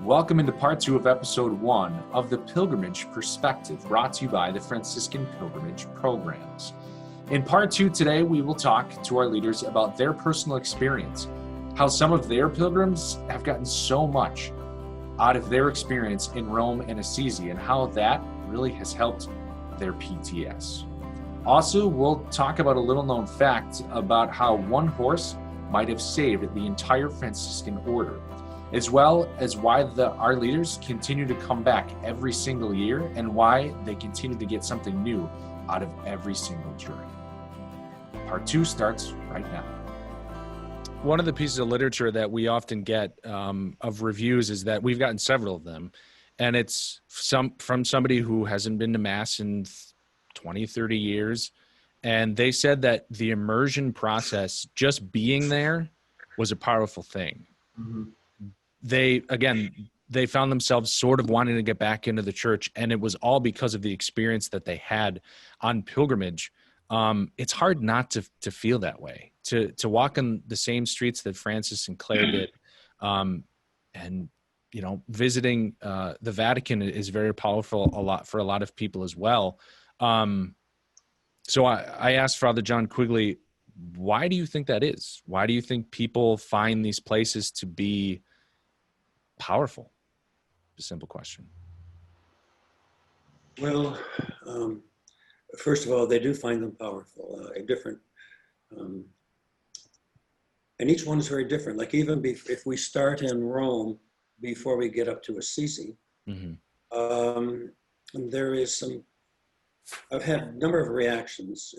Welcome into part 2 of episode 1 of the Pilgrimage Perspective, brought to you by the Franciscan Pilgrimage Programs. In part 2 today, we will talk to our leaders about their personal experience, how some of their pilgrims have gotten so much out of their experience in Rome and Assisi, and how that really has helped their PTS. Also, we'll talk about a little-known fact about how one horse might have saved the entire Franciscan order, as well as why our leaders continue to come back every single year and why they continue to get something new out of every single journey. Part 2 starts right now. One of the pieces of literature that we often get of reviews is that we've gotten several of them, and it's from somebody who hasn't been to Mass in 20, 30 years, and they said that the immersion process, just being there, was a powerful thing. Mm-hmm. They found themselves sort of wanting to get back into the church, and it was all because of the experience that they had on pilgrimage. It's hard not to feel that way, to walk on the same streets that Francis and Claire did. And, you know, visiting the Vatican is very powerful for a lot of people as well. So I asked Father John Quigley, why do you think that is? Why do you think people find these places to be powerful? A simple question. Well, first of all, they do find them powerful, different, and each one is very different. Like even if we start in Rome before we get up to Assisi, there is some. I've had a number of reactions.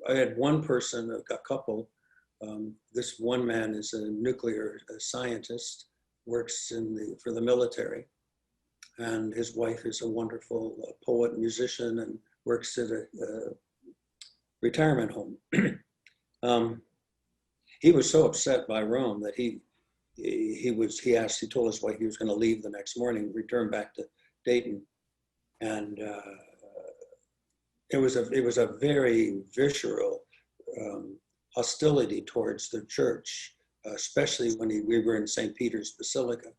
I had one person, a couple. This one man is a nuclear scientist, works for the military, and his wife is a wonderful poet and musician and works at a retirement home. He was so upset by Rome that he told his wife he was going to leave the next morning, return back to Dayton, and it was a very visceral hostility towards the church, especially when we were in St. Peter's Basilica,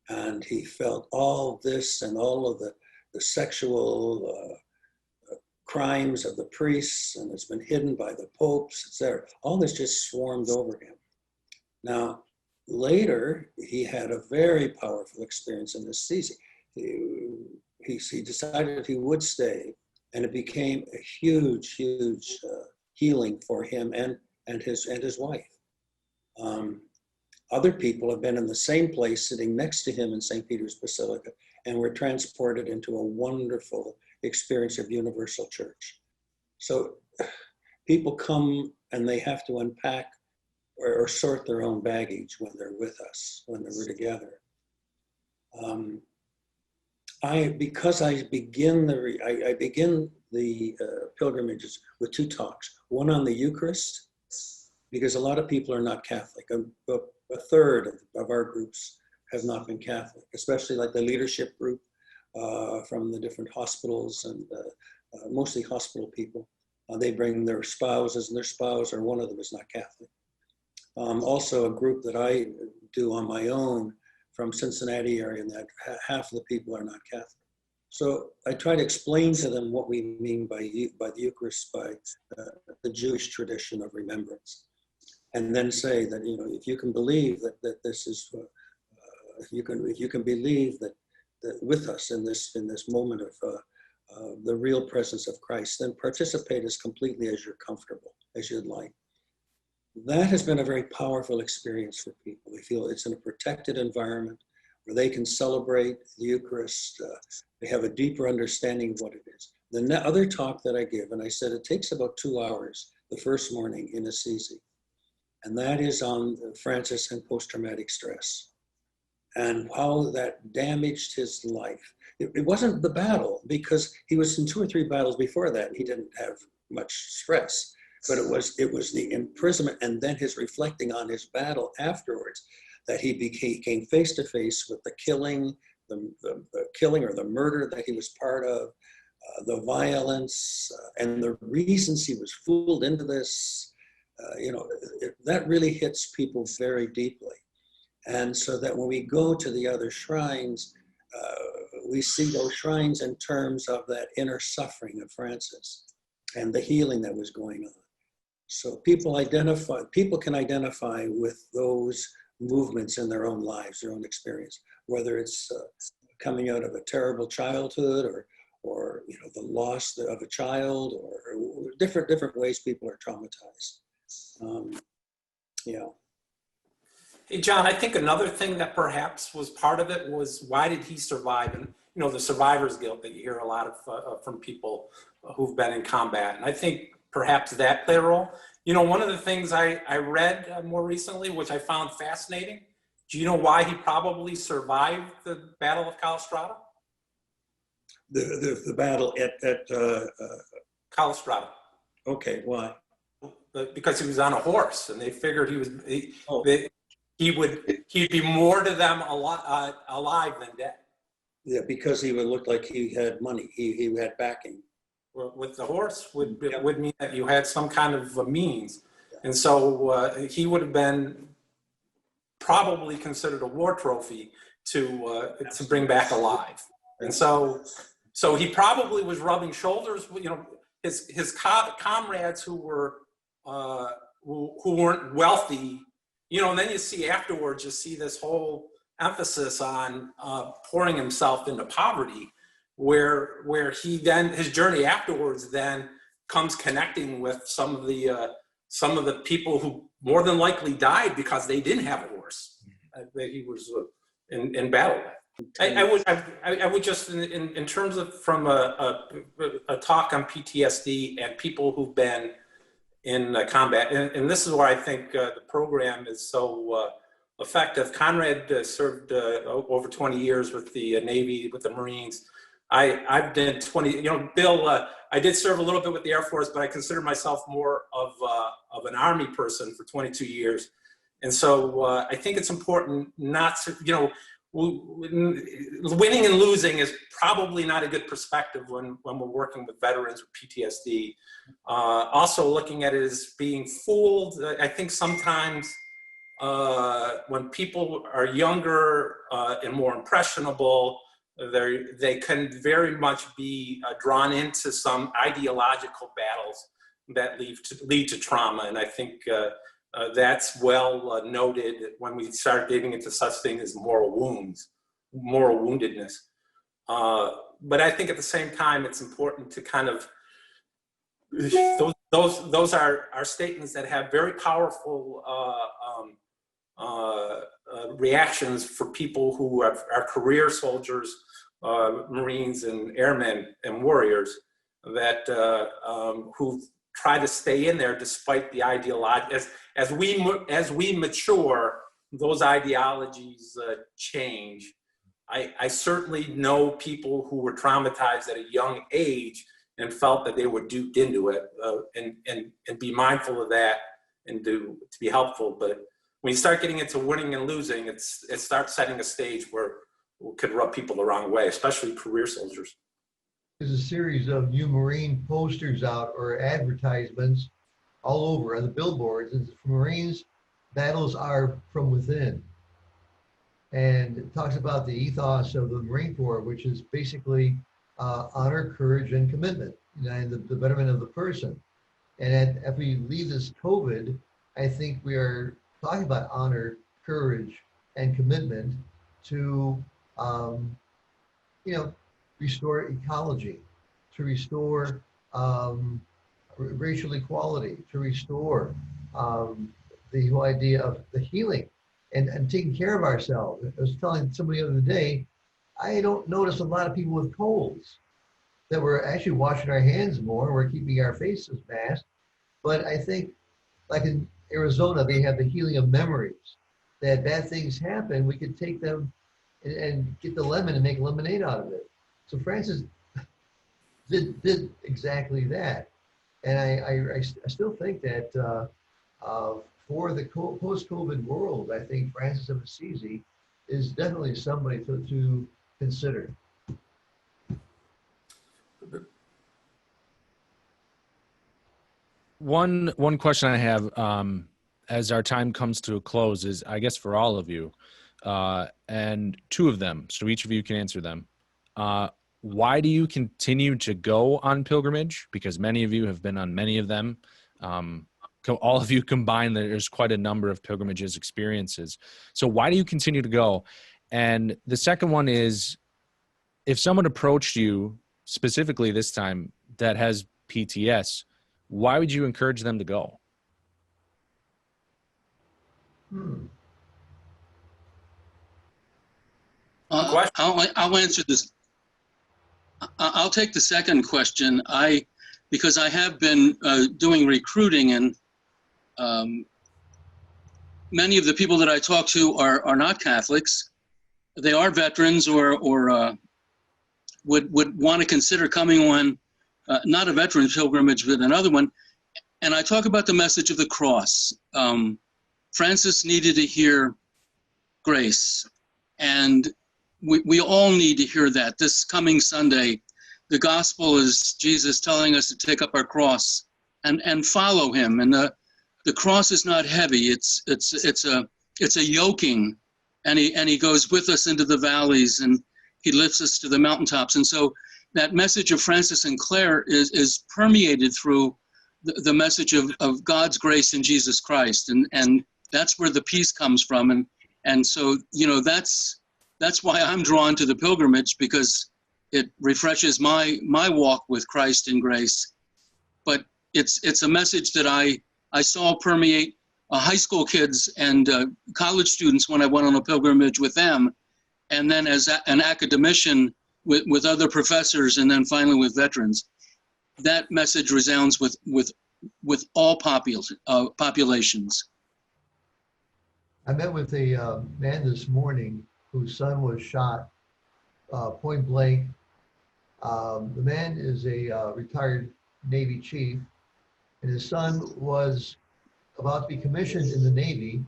and he felt all this and all of the sexual crimes of the priests, and it's been hidden by the popes, etc. All this just swarmed over him. Now, later, he had a very powerful experience in Assisi. He decided he would stay, and it became a huge healing for him and his wife. Other people have been in the same place, sitting next to him in St. Peter's Basilica, and were transported into a wonderful experience of universal church. So people come and they have to unpack or sort their own baggage when they're with us, when we're together. I begin the pilgrimages with 2 talks. One on the Eucharist, because a lot of people are not Catholic. A third of our groups have not been Catholic, especially like the leadership group from the different hospitals and mostly hospital people. They bring their spouses, and their spouse or one of them is not Catholic. Also a group that I do on my own from Cincinnati area, and that half of the people are not Catholic. So I try to explain to them what we mean by the Eucharist, by the Jewish tradition of remembrance, and then say that, you know, if you can believe that this is, if you can believe that with us in this moment of the real presence of Christ, then participate as completely as you're comfortable, as you'd like. That has been a very powerful experience for people. They feel it's in a protected environment where they can celebrate the Eucharist. They have a deeper understanding of what it is. The other talk that I give, and I said it takes about 2 hours the first morning in Assisi, and that is on Francis and post-traumatic stress and how that damaged his life. It wasn't the battle, because he was in 2 or 3 battles before that, and he didn't have much stress. But it was the imprisonment and then his reflecting on his battle afterwards, that he came face to face with the killing, the killing or the murder that he was part of, the violence, and the reasons he was fooled into this. That really hits people very deeply. And so that when we go to the other shrines, we see those shrines in terms of that inner suffering of Francis and the healing that was going on. So people can identify with those movements in their own lives, their own experience, whether it's coming out of a terrible childhood or the loss of a child, or different ways people are traumatized. Yeah. Hey, John, I think another thing that perhaps was part of it was, why did he survive? And, the survivor's guilt that you hear a lot of from people who've been in combat. And I think perhaps that played a role. One of the things I read more recently, which I found fascinating, do you know why he probably survived the Battle of Calistrata? The battle at Calistrata. Okay, why? Because he was on a horse, and they figured he'd be more to them alive than dead. Yeah, because he would look like he had money. He had backing. With the horse would mean that you had some kind of means, and so he would have been probably considered a war trophy to bring back alive. And so he probably was rubbing shoulders with his comrades who weren't wealthy. And then you see afterwards, you see this whole emphasis on pouring himself into poverty, where he then, his journey afterwards then comes connecting with some of the people who more than likely died because they didn't have a horse that he was in battle with. I would just, in terms of from a talk on PTSD and people who've been in combat, and this is where I think the program is so effective. Conrad served over 20 years with the Navy, with the Marines. I've done 20. Bill, I did serve a little bit with the Air Force, but I consider myself more of an Army person for 22 years. And so I think it's important not to, winning and losing is probably not a good perspective when we're working with veterans with PTSD. Also looking at it as being fooled. I think sometimes when people are younger and more impressionable, they can very much be drawn into some ideological battles that lead to trauma. And I think that's well noted when we start getting into such things as moral woundedness. But I think at the same time, it's important to kind of, those are statements that have very powerful reactions for people who are career soldiers, Marines and airmen and warriors that who try to stay in there despite the ideology. As we mature, those ideologies change. I certainly know people who were traumatized at a young age and felt that they were duped into it, and be mindful of that and to be helpful. But when you start getting into winning and losing, it starts setting a stage where it could rub people the wrong way, especially career soldiers. There's a series of new Marine posters out, or advertisements all over on the billboards. And for Marines, battles are from within. And it talks about the ethos of the Marine Corps, which is basically honor, courage, and commitment, and the betterment of the person. And if we leave this COVID, I think we are talking about honor, courage, and commitment to, restore ecology, to restore racial equality, to restore the whole idea of the healing and taking care of ourselves. I was telling somebody the other day, I don't notice a lot of people with colds, that we're actually washing our hands more, we're keeping our faces masked. But I think, like in Arizona, they have the healing of memories, that bad things happen, we could take them and get the lemon and make lemonade out of it. So Francis did exactly that. And I still think that for the post-COVID world, I think Francis of Assisi is definitely somebody to consider. One question I have, as our time comes to a close is, I guess, for all of you, and two of them, so each of you can answer them. Why do you continue to go on pilgrimage? Because many of you have been on many of them. All of you combined, there's quite a number of pilgrimages experiences. So why do you continue to go? And the second one is, if someone approached you specifically this time that has PTS, why would you encourage them to go? I'll answer this. I'll take the second question. Because I have been doing recruiting, and many of the people that I talk to are not Catholics. They are veterans or would want to consider coming on not a veteran pilgrimage, but another one. And I talk about the message of the cross. Francis needed to hear grace, and we all need to hear that. This coming Sunday, the gospel is Jesus telling us to take up our cross and follow him. And the cross is not heavy. It's a yoking, and he goes with us into the valleys, and he lifts us to the mountaintops. And so that message of Francis and Clare is permeated through the message of God's grace in Jesus Christ. And that's where the peace comes from. And so, that's why I'm drawn to the pilgrimage, because it refreshes my walk with Christ in grace. But it's a message that I saw permeate high school kids and college students when I went on a pilgrimage with them, and then as an academician with other professors, and then finally with veterans. That message resounds with all populations. I met with a man this morning whose son was shot point blank. The man is a retired Navy chief, and his son was about to be commissioned in the Navy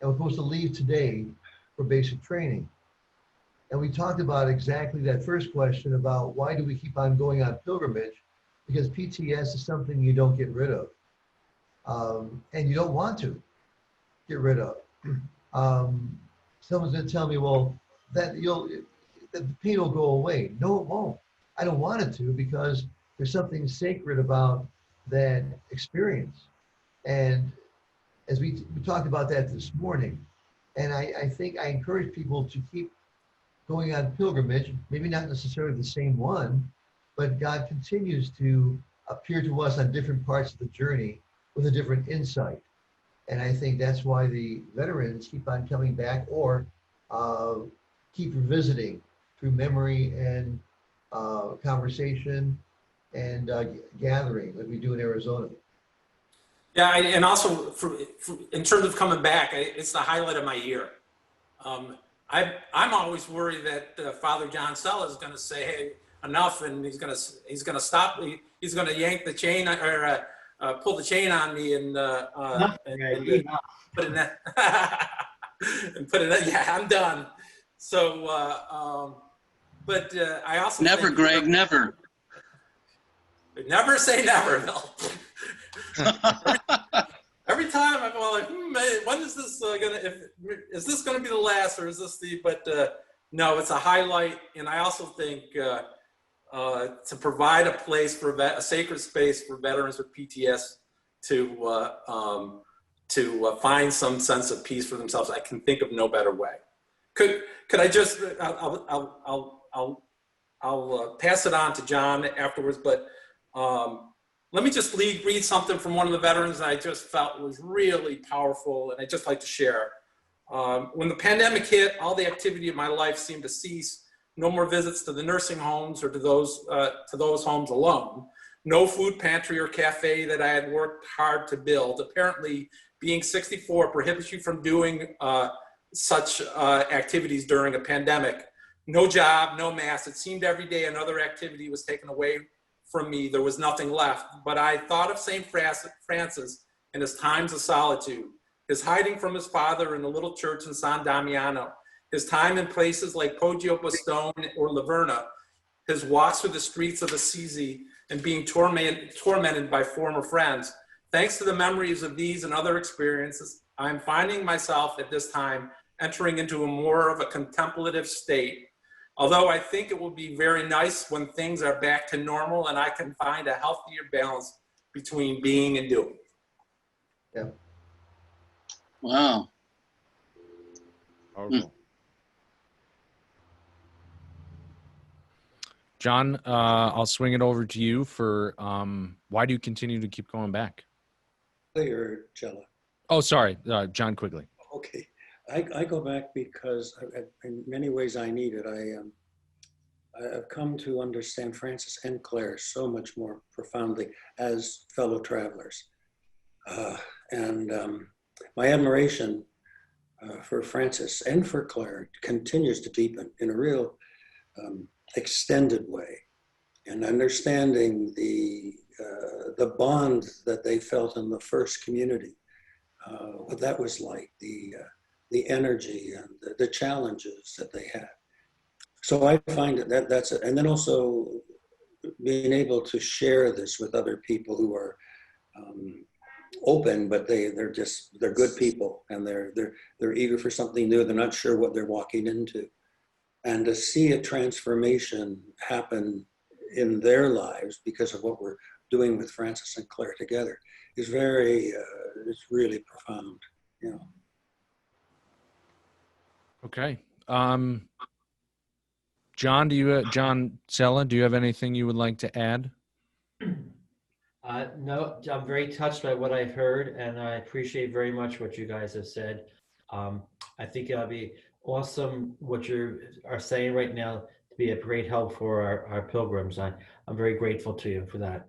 and was supposed to leave today for basic training. And we talked about exactly that first question about why do we keep on going on pilgrimage? Because PTS is something you don't get rid of, and you don't want to get rid of. Someone's going to tell me, well, that the pain will go away. No, it won't. I don't want it to, because there's something sacred about that experience. And as we talked about that this morning, and I think I encourage people to keep going on pilgrimage, maybe not necessarily the same one, but God continues to appear to us on different parts of the journey with a different insight. And I think that's why the veterans keep on coming back, or keep revisiting through memory and conversation and gathering, like we do in Arizona. Yeah, and also in terms of coming back, it's the highlight of my year. I'm always worried that Father John Sella is going to say, "Hey, enough," and he's going to stop. He's going to yank the chain or pull the chain on me and put it in that. And put it in. Yeah, I'm done. So, but I also never, Greg, never. Never say never, Bill. Every time I'm like, when is this is this gonna be the last, or is this the? But no, it's a highlight, and I also think to provide a place for a sacred space for veterans with PTS to find some sense of peace for themselves. I can think of no better way. Could I just? I'll pass it on to John afterwards, but. Let me just read something from one of the veterans that I just felt was really powerful, and I'd just like to share. When the pandemic hit, all the activity of my life seemed to cease. No more visits to the nursing homes or to those homes alone. No food pantry or cafe that I had worked hard to build. Apparently, being 64 prohibits you from doing such activities during a pandemic. No job, no mask. It seemed every day another activity was taken away from me. There was nothing left. But I thought of St. Francis and his times of solitude, his hiding from his father in the little church in San Damiano, his time in places like Poggio Bastone or Laverna, his walks through the streets of Assisi and being tormented by former friends. Thanks to the memories of these and other experiences, I'm finding myself at this time entering into a more of a contemplative state. Although I think it will be very nice when things are back to normal and I can find a healthier balance between being and doing. Yeah. Wow. Powerful. John, I'll swing it over to you for why do you continue to keep going back? Or Jella. Oh, sorry, John Quigley. Okay, I go back because in many ways I need it. I've come to understand Francis and Claire so much more profoundly as fellow travelers. And my admiration for Francis and for Claire continues to deepen in a real extended way, and understanding the bond that they felt in the first community, what that was like, the energy and the challenges that they had. So I find that's it. And then also being able to share this with other people who are open, but they're good people, and they're eager for something new. They're not sure what they're walking into, and to see a transformation happen in their lives because of what we're doing with Francis and Claire together is it's really profound, you know. Okay. John, John Sella, do you have anything you would like to add? No, I'm very touched by what I've heard, and I appreciate very much what you guys have said. I think it'll be awesome what you are saying right now to be a great help for our pilgrims. I'm very grateful to you for that.